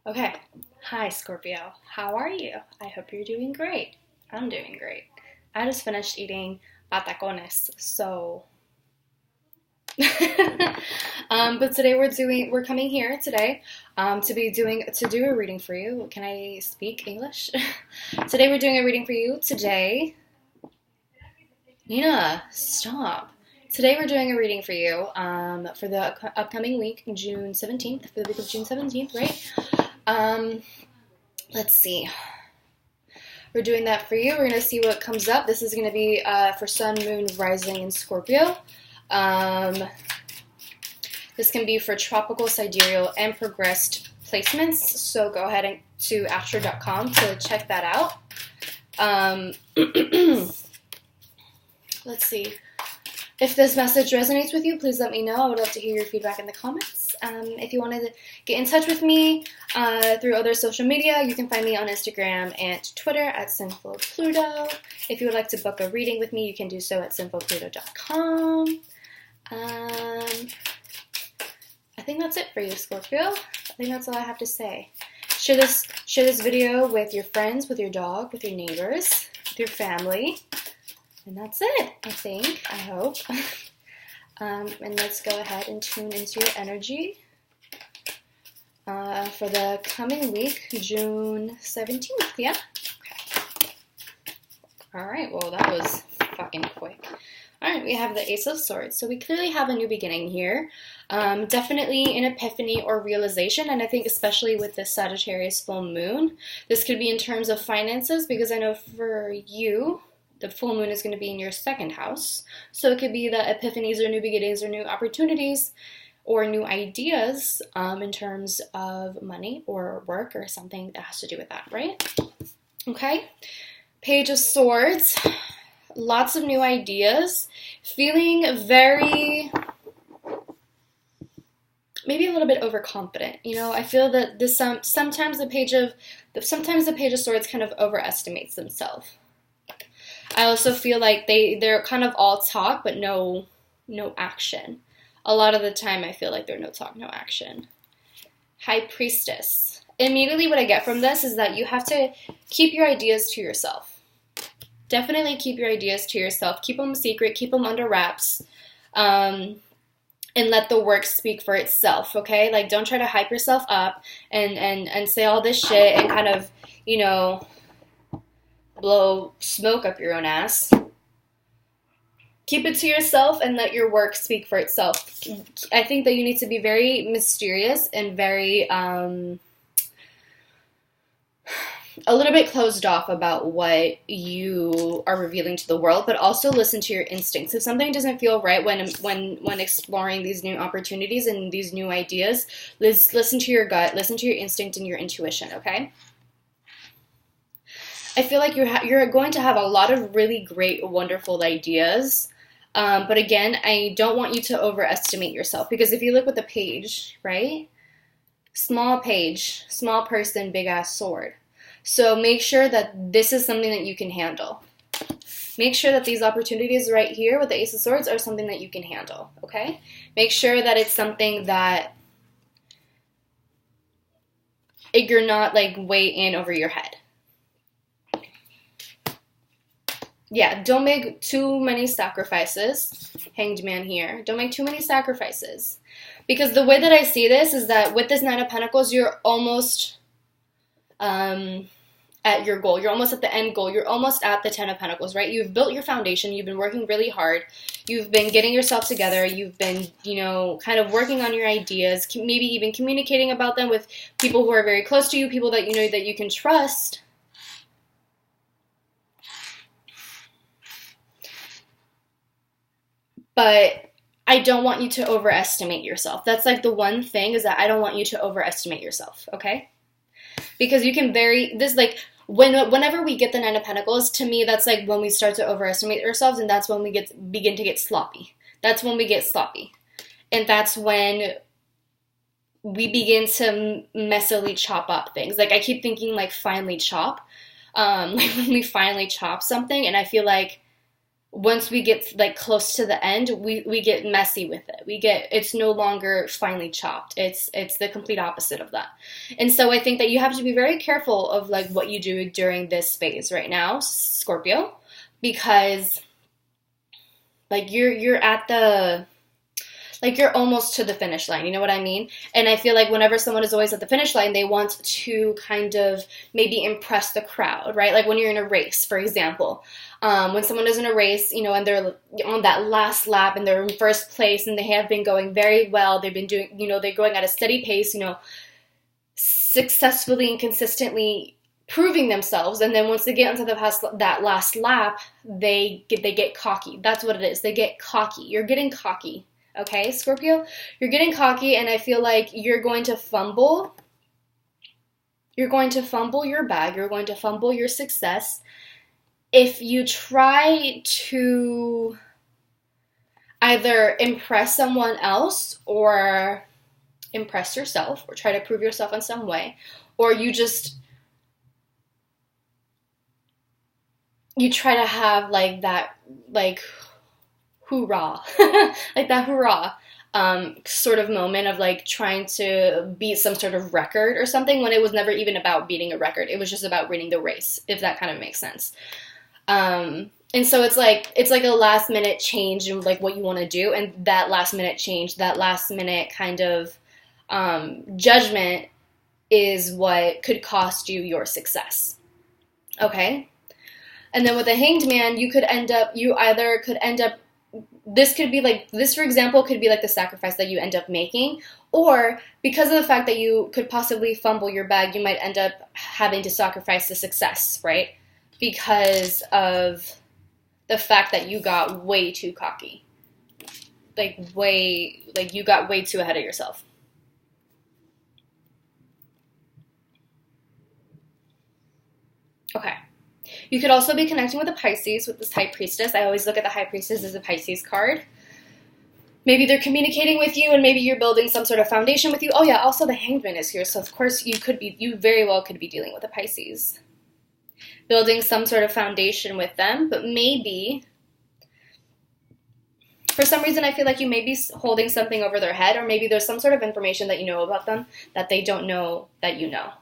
Okay. Hi, Scorpio. How are you? I hope you're doing great. I'm doing great. I just finished eating patacones, so but today we're coming here today to do a reading for you. Can I speak English? Today we're doing a reading for you. Nina, stop. Today we're doing a reading for you for the upcoming week, June 17th, for the week of June 17th, right? Let's see. We're doing that for you. We're going to see what comes up. This is going to be for Sun, Moon, Rising in Scorpio. This can be for tropical, sidereal, and progressed placements. So go ahead and to astro.com to check that out. Let's see. If this message resonates with you, please let me know. I would love to hear your feedback in the comments. If you want to get in touch with me through other social media, you can find me on Instagram and Twitter at sinfulpluto. If you would like to book a reading with me, you can do so at sinfulpluto.com. I think that's it for you, Scorpio. I think that's all I have to say. Share this video with your friends, with your dog, with your neighbors, with your family. And that's it, I think, I hope. And let's go ahead and tune into your energy for the coming week, June 17th, yeah? Okay. All right, well, that was fucking quick. All right, we have the Ace of Swords. So we clearly have a new beginning here. Definitely an epiphany or realization, and I think especially with this Sagittarius full moon, this could be in terms of finances, because I know for you, the full moon is going to be in your second house. So it could be that epiphanies or new beginnings or new opportunities or new ideas in terms of money or work or something that has to do with that, right? Okay. Page of Swords. Lots of new ideas. Feeling very, maybe a little bit overconfident. You know, I feel that this sometimes the Page of Swords kind of overestimates themselves. I also feel like they're kind of all talk, but no action. A lot of the time, I feel like they're no talk, no action. High Priestess. Immediately what I get from this is that you have to keep your ideas to yourself. Definitely keep your ideas to yourself. Keep them secret. Keep them under wraps. And let the work speak for itself, okay? Like, don't try to hype yourself up and say all this shit and kind of, you know, blow smoke up your own ass. Keep it to yourself and let your work speak for itself. I think that you need to be very mysterious and very, a little bit closed off about what you are revealing to the world, but also listen to your instincts. If something doesn't feel right when exploring these new opportunities and these new ideas, listen to your gut, listen to your instinct and your intuition, okay? I feel like you're going to have a lot of really great, wonderful ideas. But again, I don't want you to overestimate yourself, because if you look with the page, right? Small page, small person, big ass sword. So make sure that this is something that you can handle. Make sure that these opportunities right here with the Ace of Swords are something that you can handle, okay? Make sure that it's something that you're not like way in over your head. Yeah, don't make too many sacrifices. Hanged Man here. Don't make too many sacrifices. Because the way that I see this is that with this Nine of Pentacles, you're almost at your goal. You're almost at the end goal. You're almost at the Ten of Pentacles, right? You've built your foundation. You've been working really hard. You've been getting yourself together. You've been, you know, kind of working on your ideas, maybe even communicating about them with people who are very close to you, people that you know that you can trust. But I don't want you to overestimate yourself. That's like the one thing, is that I don't want you to overestimate yourself, okay? Because you can whenever we get the Nine of Pentacles, to me, that's like when we start to overestimate ourselves, and that's when we begin to get sloppy. That's when we get sloppy. And that's when we begin to messily chop up things. Like, I keep thinking, like, finely chop. Like, when we finally chop something, and I feel like once we get like close to the end, we get messy with it. It's no longer finely chopped. It's the complete opposite of that. And so I think that you have to be very careful of like what you do during this phase right now, Scorpio, because like you're at the, like you're almost to the finish line, you know what I mean? And I feel like whenever someone is always at the finish line, they want to kind of maybe impress the crowd, right? Like when you're in a race, for example. When someone is in a race, you know, and they're on that last lap and they're in first place and they have been going very well, they've been doing, you know, they're going at a steady pace, you know, successfully and consistently proving themselves. And then once they get into that last lap, they get cocky. That's what it is. They get cocky. You're getting cocky. Okay, Scorpio? You're getting cocky, and I feel like you're going to fumble. You're going to fumble your bag. You're going to fumble your success if you try to either impress someone else or impress yourself or try to prove yourself in some way, or you try to have like that, like, hoorah, like that hoorah sort of moment of like trying to beat some sort of record or something, when it was never even about beating a record. It was just about winning the race, if that kind of makes sense. And so it's like a last minute change in like what you want to do, and that last minute change, that last minute kind of judgment is what could cost you your success. Okay? And then with the Hanged Man, you either could end up, this could be like, this for example could be like the sacrifice that you end up making, or because of the fact that you could possibly fumble your bag, you might end up having to sacrifice the success, right? Because of the fact that you got way too cocky. Like you got way too ahead of yourself. Okay. You could also be connecting with a Pisces with this High Priestess. I always look at the High Priestess as a Pisces card. Maybe they're communicating with you, and maybe you're building some sort of foundation with you. Oh yeah, also the Hanged Man is here, so of course you very well could be dealing with a Pisces. Building some sort of foundation with them, but maybe for some reason I feel like you may be holding something over their head, or maybe there's some sort of information that you know about them that they don't know that you know.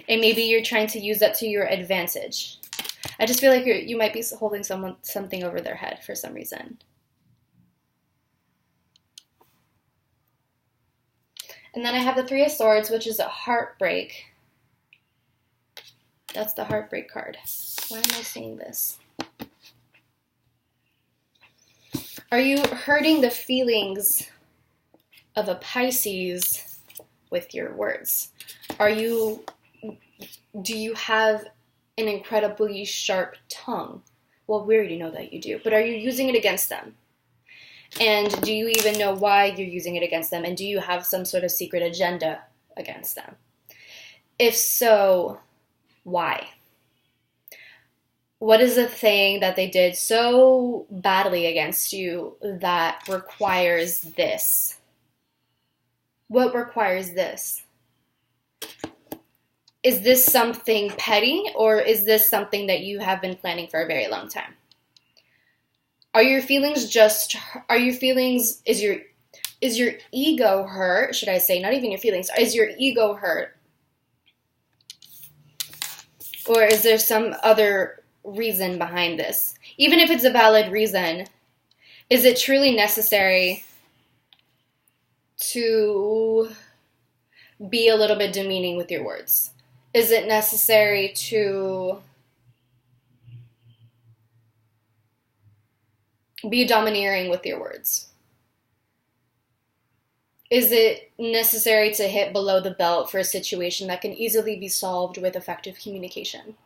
And maybe you're trying to use that to your advantage. I just feel like you might be holding something over their head for some reason. And then I have the Three of Swords, which is a heartbreak. That's the heartbreak card. Why am I saying this? Are you hurting the feelings of a Pisces with your words? Do you have an incredibly sharp tongue? Well, we already know that you do, but are you using it against them? And do you even know why you're using it against them? And do you have some sort of secret agenda against them? If so, why? What is the thing that they did so badly against you that requires this? What requires this? Is this something petty, or is this something that you have been planning for a very long time? Is your ego hurt? Should I say, not even your feelings, is your ego hurt? Or is there some other reason behind this? Even if it's a valid reason, is it truly necessary to be a little bit demeaning with your words? Is it necessary to be domineering with your words? Is it necessary to hit below the belt for a situation that can easily be solved with effective communication?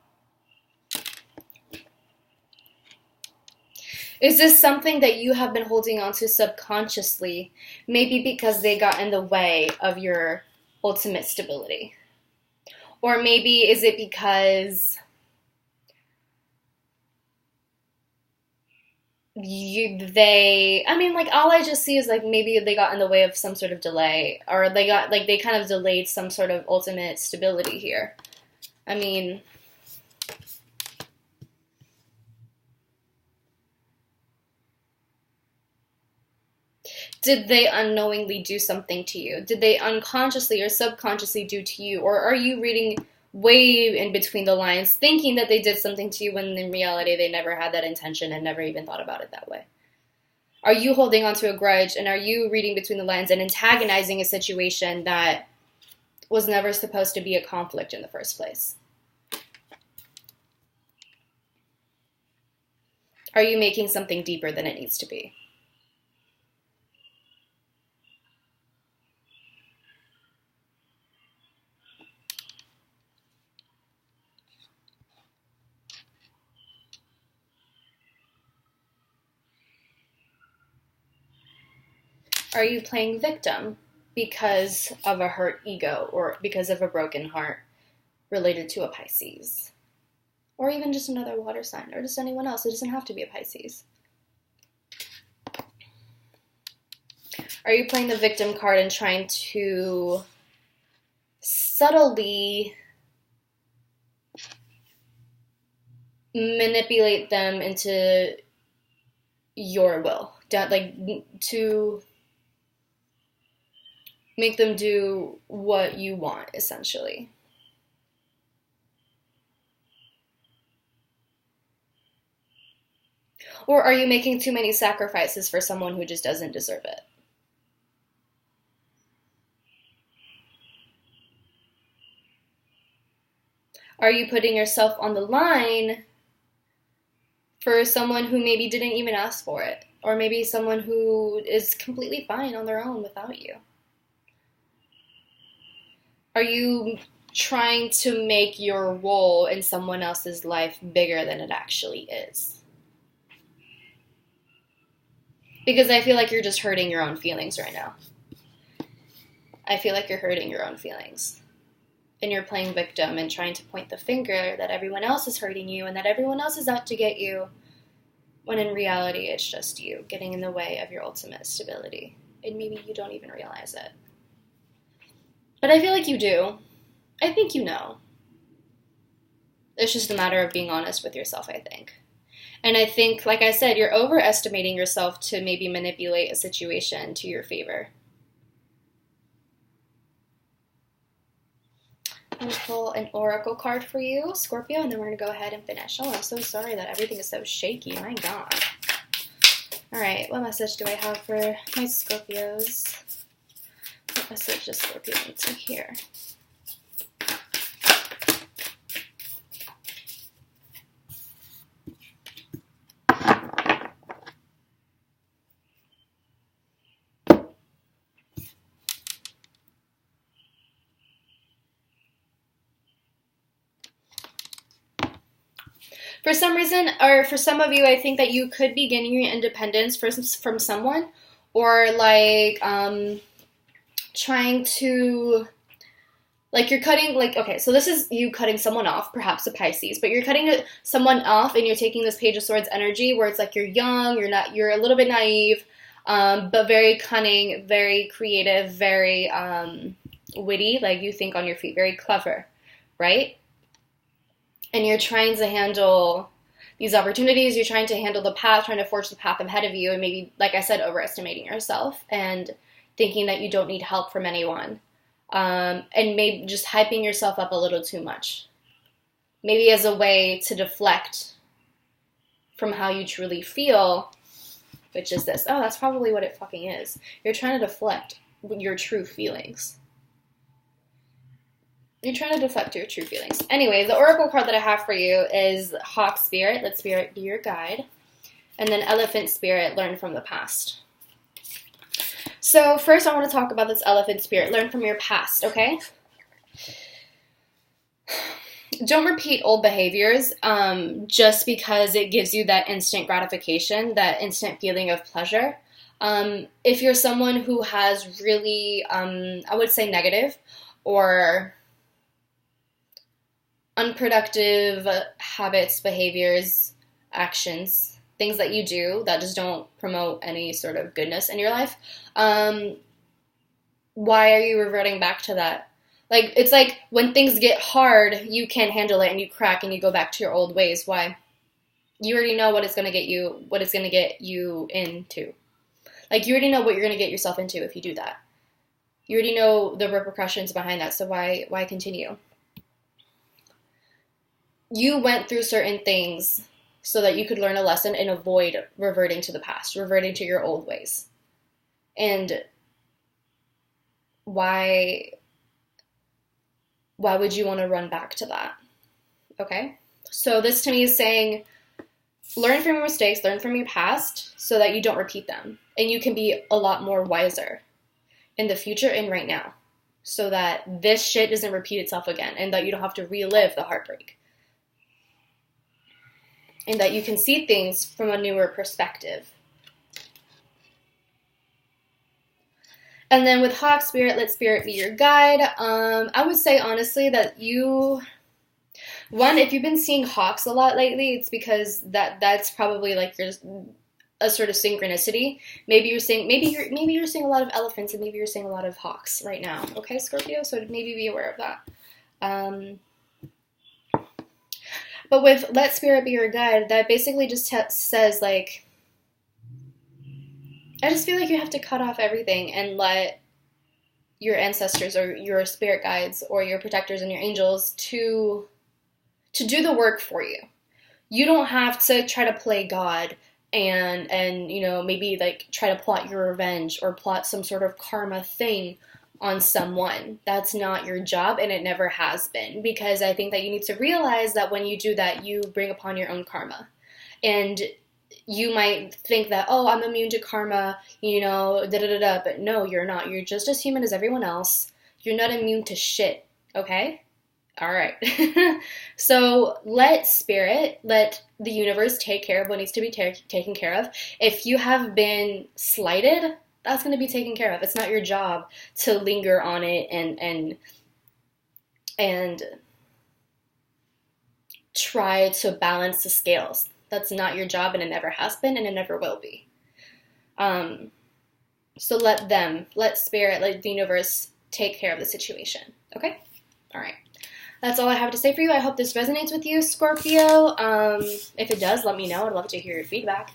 Is this something that you have been holding on to subconsciously, maybe because they got in the way of your ultimate stability? Or maybe is it because all I just see is like maybe they got in the way of some sort of delay, or they kind of delayed some sort of ultimate stability here. I mean, did they unknowingly do something to you? Did they unconsciously or subconsciously do to you? Or are you reading way in between the lines, thinking that they did something to you when in reality they never had that intention and never even thought about it that way? Are you holding on to a grudge, and are you reading between the lines and antagonizing a situation that was never supposed to be a conflict in the first place? Are you making something deeper than it needs to be? Are you playing victim because of a hurt ego or because of a broken heart related to a Pisces? Or even just another water sign, or just anyone else. It doesn't have to be a Pisces. Are you playing the victim card and trying to subtly manipulate them into your will? Like, to make them do what you want, essentially. Or are you making too many sacrifices for someone who just doesn't deserve it? Are you putting yourself on the line for someone who maybe didn't even ask for it? Or maybe someone who is completely fine on their own without you? Are you trying to make your role in someone else's life bigger than it actually is? Because I feel like you're just hurting your own feelings right now. I feel like you're hurting your own feelings. And you're playing victim and trying to point the finger that everyone else is hurting you and that everyone else is out to get you, when in reality it's just you getting in the way of your ultimate stability. And maybe you don't even realize it. But I feel like you do. I think you know. It's just a matter of being honest with yourself, I think. And I think, like I said, you're overestimating yourself to maybe manipulate a situation to your favor. I'm going to pull an oracle card for you, Scorpio, and then we're going to go ahead and finish. Oh, I'm so sorry that everything is so shaky. My God. All right, what message do I have for my Scorpios? What message does Scorpio need to hear? For some reason, or for some of you, I think that you could be gaining your independence from someone, or like trying to, like, you're cutting, like, okay, so this is you cutting someone off, perhaps a Pisces, but you're cutting someone off and you're taking this Page of Swords energy where it's like you're young, you're a little bit naive, but very cunning, very creative, very witty, like you think on your feet, very clever, right? And you're trying to handle these opportunities, you're trying to handle the path, trying to forge the path ahead of you, and maybe, like I said, overestimating yourself and thinking that you don't need help from anyone. And maybe just hyping yourself up a little too much. Maybe as a way to deflect from how you truly feel, which is this. Oh, that's probably what it fucking is. You're trying to deflect your true feelings. You're trying to deflect your true feelings. Anyway, the oracle card that I have for you is Hawk Spirit. Let Spirit be your guide. And then Elephant Spirit, learn from the past. So first I want to talk about this Elephant Spirit. Learn from your past, okay? Don't repeat old behaviors just because it gives you that instant gratification, that instant feeling of pleasure. If you're someone who has really, I would say negative or unproductive habits, behaviors, actions, things that you do that just don't promote any sort of goodness in your life, why are you reverting back to that? Like, it's like when things get hard, you can't handle it and you crack and you go back to your old ways. Why? You already know what it's going to get you into. Like, you already know what you're going to get yourself into if you do that. You already know the repercussions behind that, so why continue? You went through certain things so that you could learn a lesson and avoid reverting to the past, reverting to your old ways. And why would you want to run back to that? Okay? So this to me is saying, learn from your mistakes, learn from your past so that you don't repeat them. And you can be a lot more wiser in the future and right now so that this shit doesn't repeat itself again and that you don't have to relive the heartbreak. And that you can see things from a newer perspective. And then with Hawk Spirit, let Spirit be your guide. I would say honestly that if you've been seeing hawks a lot lately, it's because that's probably like a sort of synchronicity. Maybe you're seeing a lot of elephants, and maybe you're seeing a lot of hawks right now. Okay, Scorpio, so maybe be aware of that. But with let Spirit be your guide, that basically just says, like, I just feel like you have to cut off everything and let your ancestors or your spirit guides or your protectors and your angels to do the work for you. You don't have to try to play God and maybe like try to plot your revenge or plot some sort of karma thing on someone. That's not your job, and it never has been, because I think that you need to realize that when you do that, you bring upon your own karma. And you might think that, oh, I'm immune to karma, but no, you're not. You're just as human as everyone else. You're not immune to shit, okay? All right. So let the universe take care of what needs to be taken care of. If you have been slighted, that's going to be taken care of. It's not your job to linger on it and try to balance the scales. That's not your job, and it never has been, and it never will be. So let Spirit, let the universe take care of the situation. Okay? All right. That's all I have to say for you. I hope this resonates with you, Scorpio. If it does, let me know. I'd love to hear your feedback.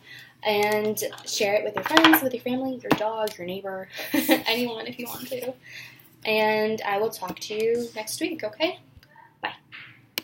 And share it with your friends, with your family, your dog, your neighbor, anyone if you want to. And I will talk to you next week, okay?